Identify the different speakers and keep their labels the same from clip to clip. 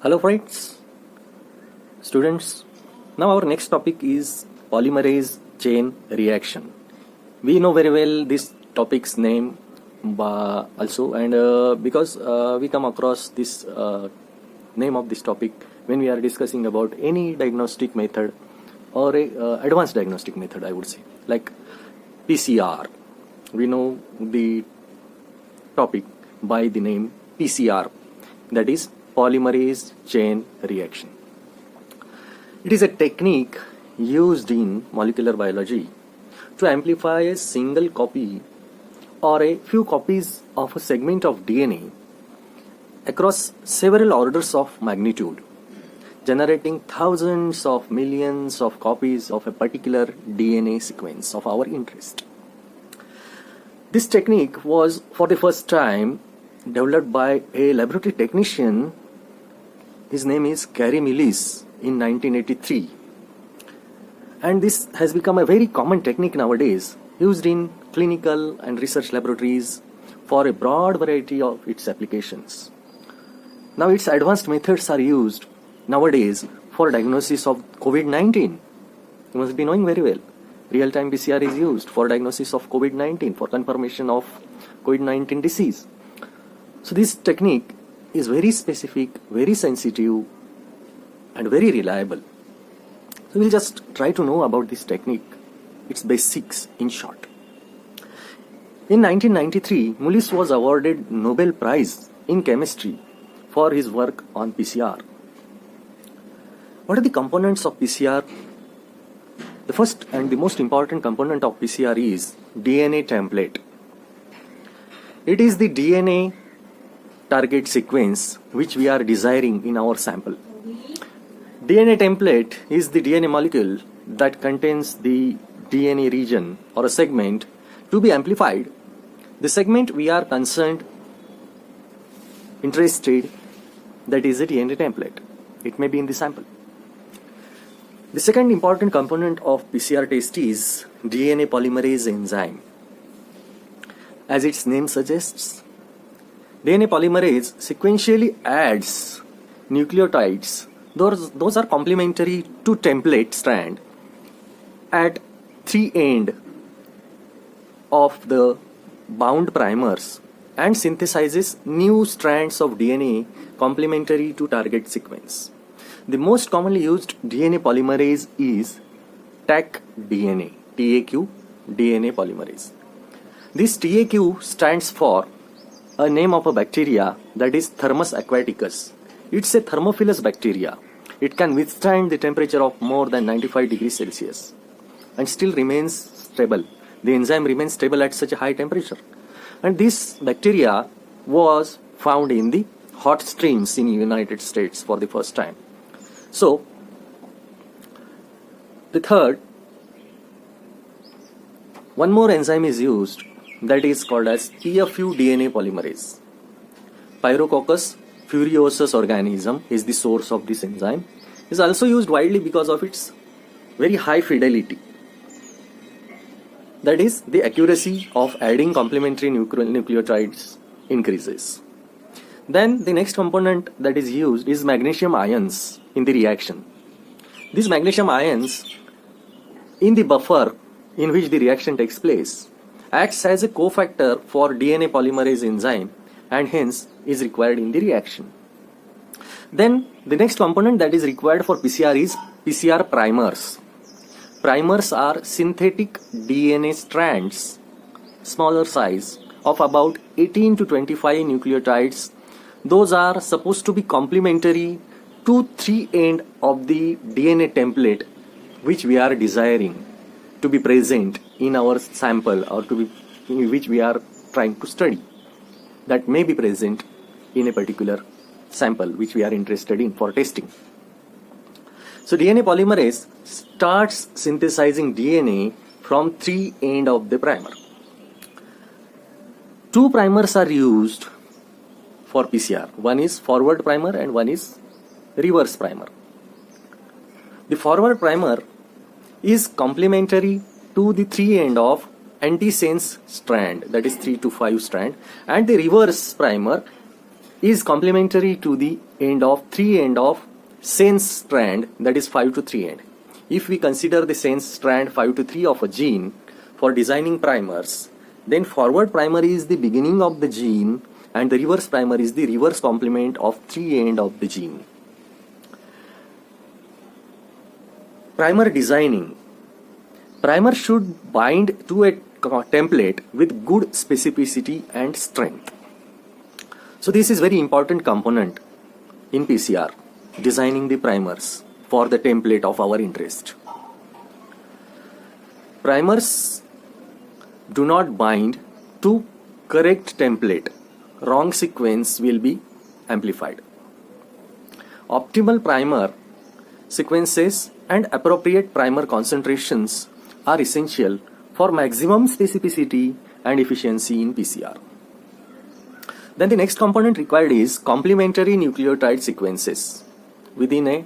Speaker 1: Hello friends, students. Now our next topic is polymerase chain reaction. We know very well this topic's name also, and because we come across this name of this topic when we are discussing about any diagnostic method or a advanced diagnostic method, I would say, like PCR. We know the topic by the name PCR, that is polymerase chain reaction. It is a technique used in molecular biology to amplify a single copy or a few copies of a segment of DNA across several orders of magnitude, generating thousands of millions of copies of a particular DNA sequence of our interest. This technique was for the first time developed by a laboratory technician. His name is Kary Mullis in 1983. And this has become a very common technique nowadays, used in clinical and research laboratories for a broad variety of its applications. Now its advanced methods are used nowadays for diagnosis of COVID-19. You must be knowing very well. Real-time PCR is used for diagnosis of COVID-19, for confirmation of COVID-19 disease. So this technique is very specific, very sensitive, and very reliable. So we'll just try to know about this technique, its basics in short. In 1993, Mullis was awarded Nobel Prize in Chemistry for his work on PCR. What are the components of PCR? The first and the most important component of PCR is DNA template. It is the DNA target sequence which we are desiring in our sample. DNA template is the DNA molecule that contains the DNA region or a segment to be amplified. The segment we are interested, that is a DNA template. It may be in the sample. The second important component of PCR test is DNA polymerase enzyme. As its name suggests, DNA polymerase sequentially adds nucleotides. Those are complementary to template strand at three ends of the bound primers and synthesizes new strands of DNA complementary to target sequence. The most commonly used DNA polymerase is TAQ DNA, TAQ DNA polymerase. This TAQ stands for a name of a bacteria, that is Thermus aquaticus. It's a thermophilous bacteria. It can withstand the temperature of more than 95 degrees Celsius and still remains stable. The enzyme remains stable at such a high temperature. And this bacteria was found in the hot streams in the United States for the first time. So, the third, one more enzyme is used, that is called as PFU DNA polymerase. Pyrococcus furiosus organism is the source of this enzyme. It is also used widely because of its very high fidelity. That is, the accuracy of adding complementary nucleotides increases. Then the next component that is used is magnesium ions in the reaction. These magnesium ions in the buffer in which the reaction takes place acts as a cofactor for DNA polymerase enzyme and hence is required in the reaction. Then the next component that is required for PCR is PCR primers. Primers are synthetic DNA strands, smaller size, of about 18 to 25 nucleotides. Those are supposed to be complementary to three ends of the DNA template which we are desiring to be present in our sample or which we are trying to study. That may be present in a particular sample which we are interested in for testing. So DNA polymerase starts synthesizing DNA from three ends of the primer. Two primers are used for PCR. One is forward primer and one is reverse primer. The forward primer is complementary to the three end of antisense strand, that is 3 to 5 strand, and the reverse primer is complementary to the end of 3 end of sense strand, that is 5 to 3 end. If we consider the sense strand 5 to 3 of a gene for designing primers, then forward primer is the beginning of the gene and the reverse primer is the reverse complement of 3 end of the gene. Primer designing. Primer should bind to a template with good specificity and strength. So this is very important component in PCR, designing the primers for the template of our interest. Primers do not bind to correct template. Wrong sequence will be amplified. Optimal primer sequences and appropriate primer concentrations are essential for maximum specificity and efficiency in PCR. Then the next component required is complementary nucleotide sequences within a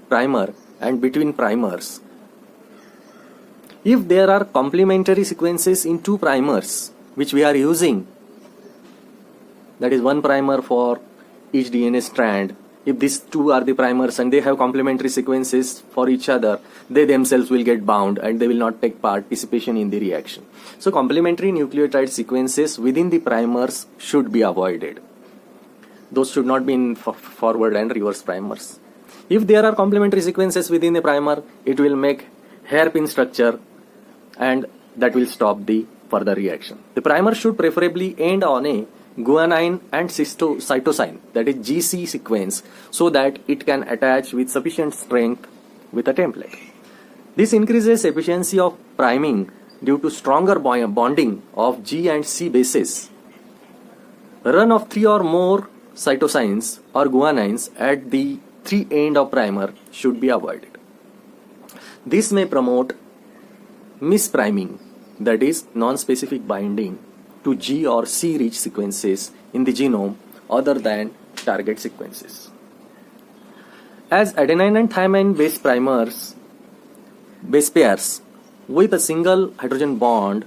Speaker 1: primer and between primers. If there are complementary sequences in two primers which we are using, that is one primer for each DNA strand, if these two are the primers and they have complementary sequences for each other, they themselves will get bound and they will not take participation in the reaction. So complementary nucleotide sequences within the primers should be avoided. Those should not be in forward and reverse primers. If there are complementary sequences within the primer, it will make hairpin structure and that will stop the further reaction. The primer should preferably end on a guanine and cytosine, that is GC sequence, so that it can attach with sufficient strength with a template. This increases efficiency of priming due to stronger bonding of G and C bases. Run of 3 or more cytosines or guanines at the 3 end of primer should be avoided. This may promote mispriming, that is non-specific binding to G or C rich sequences in the genome other than target sequences. As adenine and thymine base pairs with a single hydrogen bond,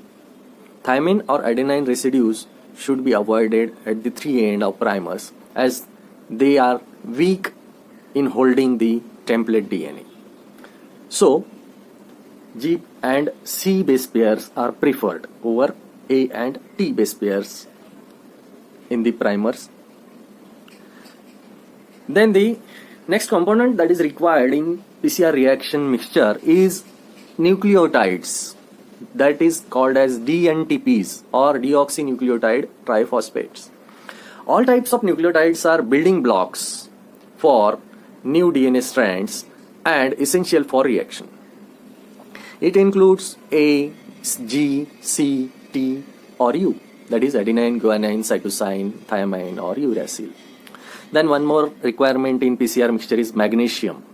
Speaker 1: thymine or adenine residues should be avoided at the 3 end of primers as they are weak in holding the template DNA. So, G and C base pairs are preferred over A and T base pairs in the primers. Then the next component that is required in PCR reaction mixture is nucleotides, that is called as DNTPs or deoxynucleotide triphosphates. All types of nucleotides are building blocks for new DNA strands and essential for reaction. It includes A, G, C, T or U, that is adenine, guanine, cytosine, thymine or uracil. Then one more requirement in PCR mixture is magnesium.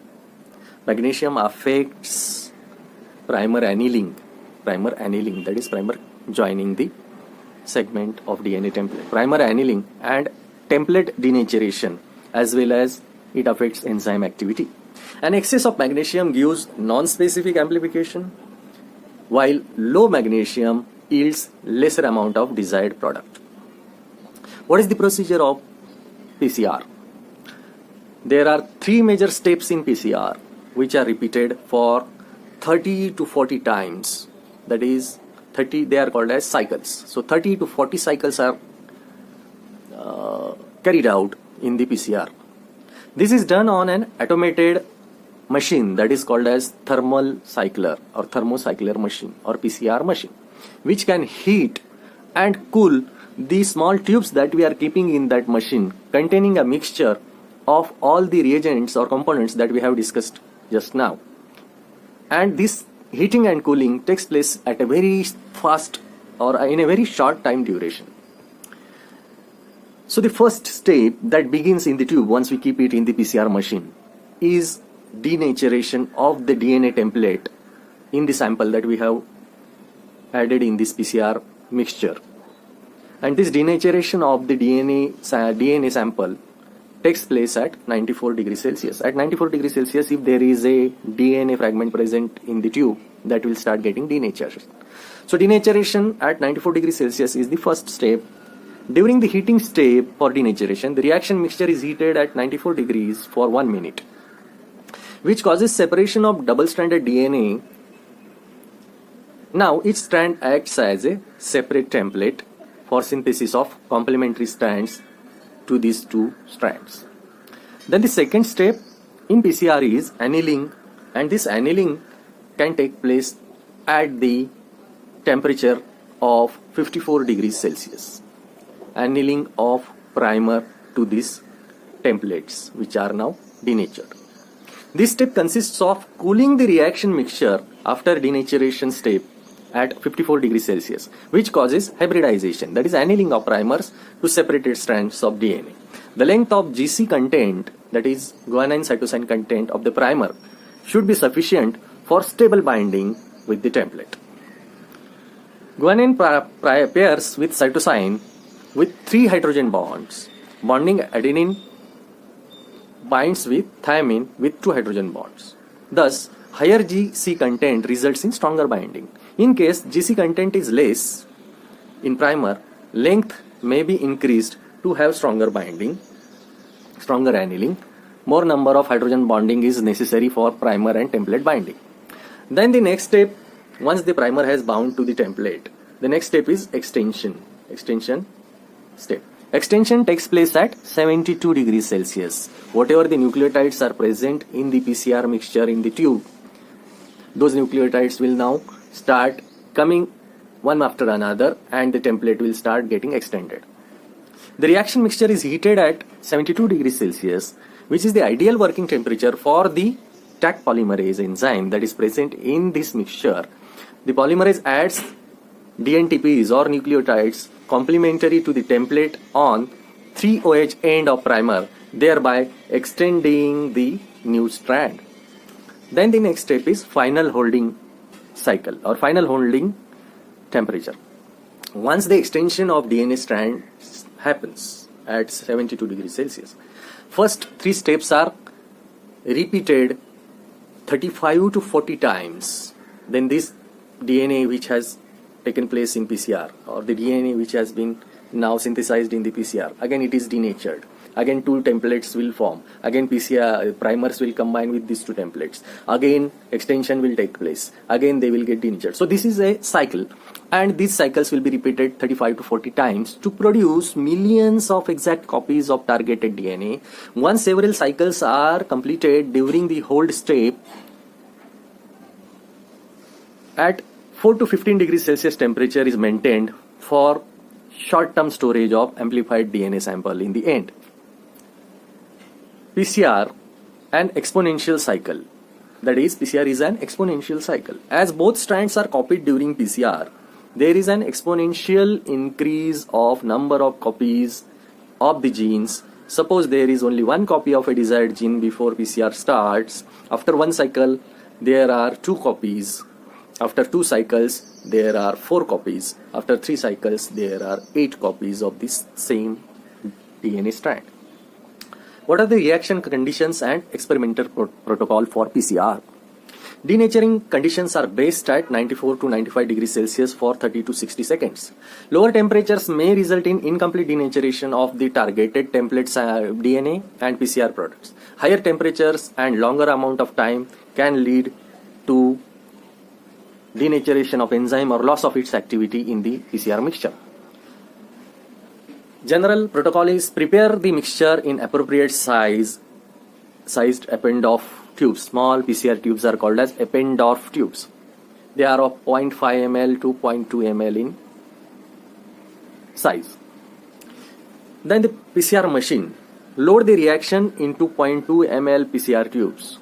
Speaker 1: Magnesium affects primer annealing, that is primer joining the segment of DNA template, primer annealing and template denaturation, as well as it affects enzyme activity. An excess of magnesium gives non-specific amplification, while low magnesium yields lesser amount of desired product. What is the procedure of PCR? There are 3 major steps in PCR which are repeated for 30 to 40 times. That is 30, they are called as cycles. So 30 to 40 cycles are carried out in the PCR. This is done on an automated machine that is called as thermal cycler or thermocycler machine or PCR machine, which can heat and cool the small tubes that we are keeping in that machine containing a mixture of all the reagents or components that we have discussed just now. And this heating and cooling takes place at a very fast or in a very short time duration. So the first step that begins in the tube once we keep it in the PCR machine is denaturation of the DNA template in the sample that we have added in this PCR mixture. And this denaturation of the DNA sample takes place at 94 degrees Celsius. At 94 degrees Celsius, if there is a DNA fragment present in the tube, that will start getting denatured. So denaturation at 94 degrees Celsius is the first step. During the heating step for denaturation, the reaction mixture is heated at 94 degrees for 1 minute, which causes separation of double-stranded DNA. Now, each strand acts as a separate template for synthesis of complementary strands to these two strands. Then the second step in PCR is annealing, and this annealing can take place at the temperature of 54 degrees Celsius. Annealing of primer to these templates, which are now denatured. This step consists of cooling the reaction mixture after denaturation step at 54 degrees Celsius, which causes hybridization, that is annealing of primers to separated strands of DNA. The length of GC content, that is guanine cytosine content of the primer, should be sufficient for stable binding with the template. Guanine pairs with cytosine with 3 hydrogen bonds. Bonding adenine binds with thymine with 2 hydrogen bonds. Thus, higher GC content results in stronger binding. In case GC content is less in primer, length may be increased to have stronger binding, stronger annealing. More number of hydrogen bonding is necessary for primer and template binding. Then the next step, once the primer has bound to the template, the next step is extension step. Extension takes place at 72 degrees Celsius. Whatever the nucleotides are present in the PCR mixture in the tube, those nucleotides will now start coming one after another and the template will start getting extended. The reaction mixture is heated at 72 degrees Celsius, which is the ideal working temperature for the Taq polymerase enzyme that is present in this mixture. The polymerase adds DNTPs or nucleotides complementary to the template on 3OH end of primer, thereby extending the new strand. Then the next step is final holding cycle or final holding temperature. Once the extension of DNA strand happens at 72 degrees Celsius, first 3 steps are repeated 35 to 40 times. Then this DNA which has taken place in PCR or the DNA which has been now synthesized in the PCR, again it is denatured. Again 2 templates will form. Again PCR primers will combine with these 2 templates. Again extension will take place. Again they will get denatured. So this is a cycle, and these cycles will be repeated 35 to 40 times to produce millions of exact copies of targeted DNA. Once several cycles are completed during the hold step, at 4 to 15 degrees Celsius temperature is maintained for short-term storage of amplified DNA sample in the end. PCR, an exponential cycle. That is, PCR is an exponential cycle. As both strands are copied during PCR, there is an exponential increase of number of copies of the genes. Suppose there is only 1 copy of a desired gene before PCR starts. After 1 cycle, there are 2 copies. After 2 cycles, there are 4 copies. After 3 cycles, there are 8 copies of this same DNA strand. What are the reaction conditions and experimental protocol for PCR? Denaturing conditions are best at 94 to 95 degrees Celsius for 30 to 60 seconds. Lower temperatures may result in incomplete denaturation of the targeted templates DNA and PCR products. Higher temperatures and longer amount of time can lead to denaturation of enzyme or loss of its activity in the PCR mixture. General protocol is prepare the mixture in appropriate sized Eppendorf tubes. Small PCR tubes are called as Eppendorf tubes. They are of 0.5 ml to 0.2 ml in size. Then the PCR machine. Load the reaction into 0.2 ml PCR tubes.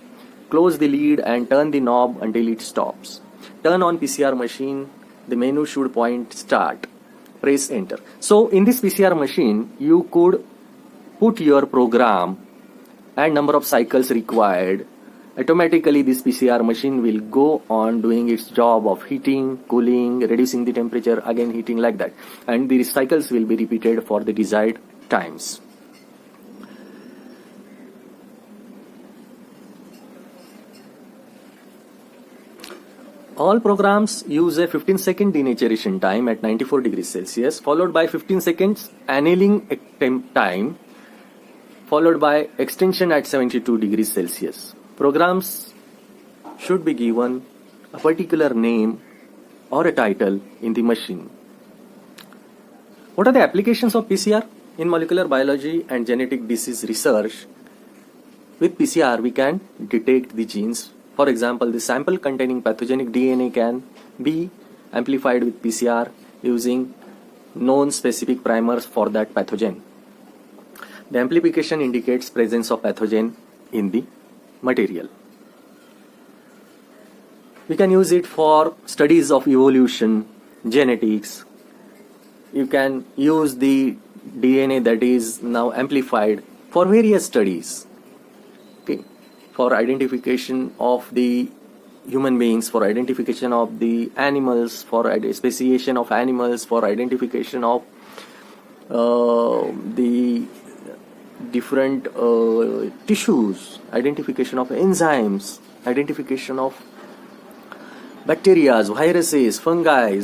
Speaker 1: Close the lid and turn the knob until it stops. Turn on PCR machine. The menu should point start. Press enter. So in this PCR machine, you could put your program and number of cycles required. Automatically this PCR machine will go on doing its job of heating, cooling, reducing the temperature, again heating, like that. And the cycles will be repeated for the desired times. All programs use a 15-second denaturation time at 94 degrees Celsius, followed by 15 seconds annealing time, followed by extension at 72 degrees Celsius. Programs should be given a particular name or a title in the machine. What are the applications of PCR? In molecular biology and genetic disease research, with PCR we can detect the genes. For example, the sample containing pathogenic DNA can be amplified with PCR using known specific primers for that pathogen. The amplification indicates presence of pathogen in the material. We can use it for studies of evolution, genetics. You can use the DNA that is now amplified for various studies. Okay. For identification of the human beings, for identification of the animals, for speciation of animals, for identification of the different tissues, identification of enzymes, identification of bacteria, viruses, fungi,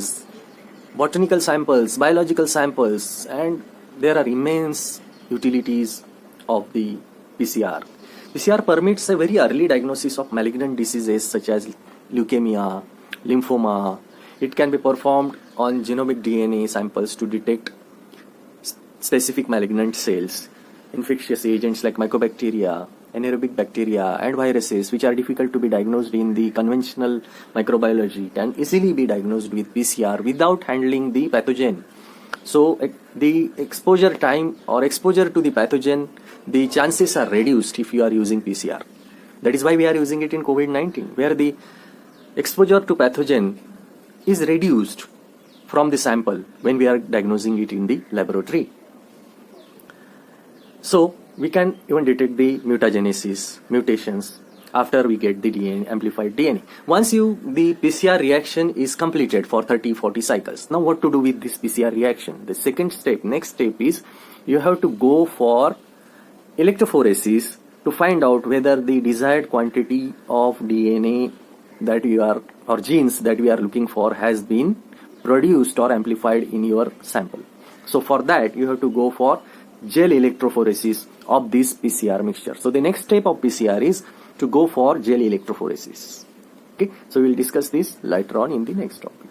Speaker 1: botanical samples, biological samples, and there are immense utilities of the PCR. PCR permits a very early diagnosis of malignant diseases such as leukemia, lymphoma. It can be performed on genomic DNA samples to detect specific malignant cells. Infectious agents like mycobacteria, anaerobic bacteria, and viruses, which are difficult to be diagnosed in the conventional microbiology, can easily be diagnosed with PCR without handling the pathogen. So the exposure time or exposure to the pathogen, the chances are reduced if you are using PCR. That is why we are using it in COVID-19, where the exposure to pathogen is reduced from the sample when we are diagnosing it in the laboratory. So we can even detect the mutagenesis, mutations, after we get the DNA, amplified DNA. Once the PCR reaction is completed for 30-40 cycles. Now what to do with this PCR reaction? The next step is you have to go for electrophoresis to find out whether the desired quantity of DNA that or genes that we are looking for has been produced or amplified in your sample. So for that you have to go for gel electrophoresis of this PCR mixture. So the next step of PCR is to go for gel electrophoresis. Okay, so we will discuss this later on in the next topic.